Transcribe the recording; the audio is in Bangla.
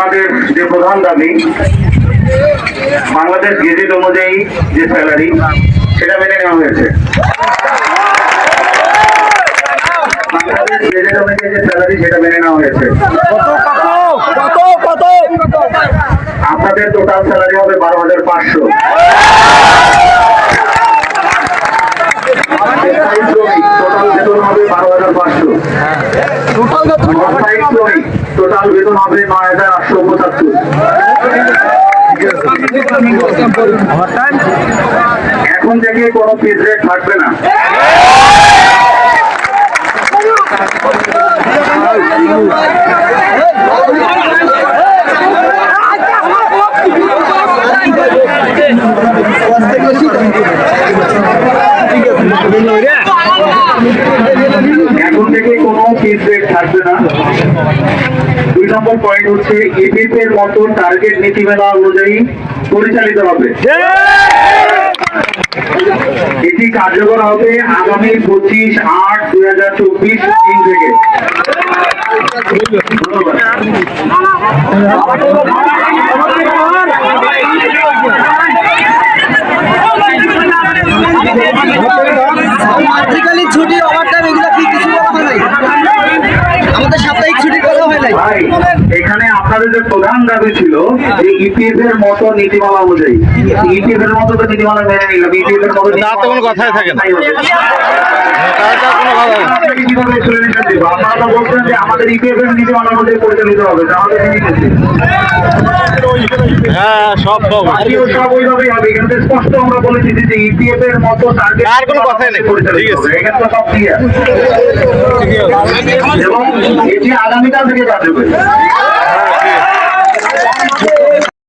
আপনাদের যে প্রধান দাবি বাংলাদেশ গেজেট অনুযায়ী যে স্যালারি সেটা মেনে নেওয়া হয়েছে। বাংলাদেশ গেজেট অনুযায়ী যে স্যালারি সেটা মেনে নেওয়া হয়েছে। আপনাদের টোটাল স্যালারি হবে 12,500। টোটাল বেতন হবে 12,500। টোটাল বেতন হবে 9,875। এখন থেকে কোনো ফিক্সড রেট থাকবে না। এখন থেকে কোনো ফিক্সড রেট থাকবে না। 2 নম্বর পয়েন্ট হচ্ছে ইপিএফ এর মতো টার্গেট নীতিমালা অনুযায়ী পরিচালিত হবে। এটি কার্যকর হবে আগামী 25/8/2024 দিন থেকে। আর্থিকালি ছুটি ওভারটাইম এগুলো কি কিছু বলা হয় নাই? আমাদের সাপ্তাহিক ছুটির কথা হয় নাই। এখানে আপনাদের যে প্রধান দাবি ছিল যে ইপিএফ এর মতো নীতিমালা অনুযায়ী, ইপিএফ এর মতো তো নীতিমালা মেনে নিলাম, ইপিএফ এর মতো তার তো কোনো কথাই থাকে না। কিভাবে সলিউশন দিব? আপনারা তো বলছেন যে আমাদের ইপিএফ এর নীতিমালা অনুযায়ী পরিচালিত হবে, তাহলে মেনে নিচ্ছি। হ্যাঁ, সব সব ওইভাবেই হবে। এখানে তো স্পষ্ট আমরা বলেছি যে ইপিএফ এর মতো টার্গেট আর কোনো কথাই নেই। পরিচালিত হবে। এখানে তো সব ক্লিয়ার এবং এটি আগামীকাল থেকে কার্যকরী।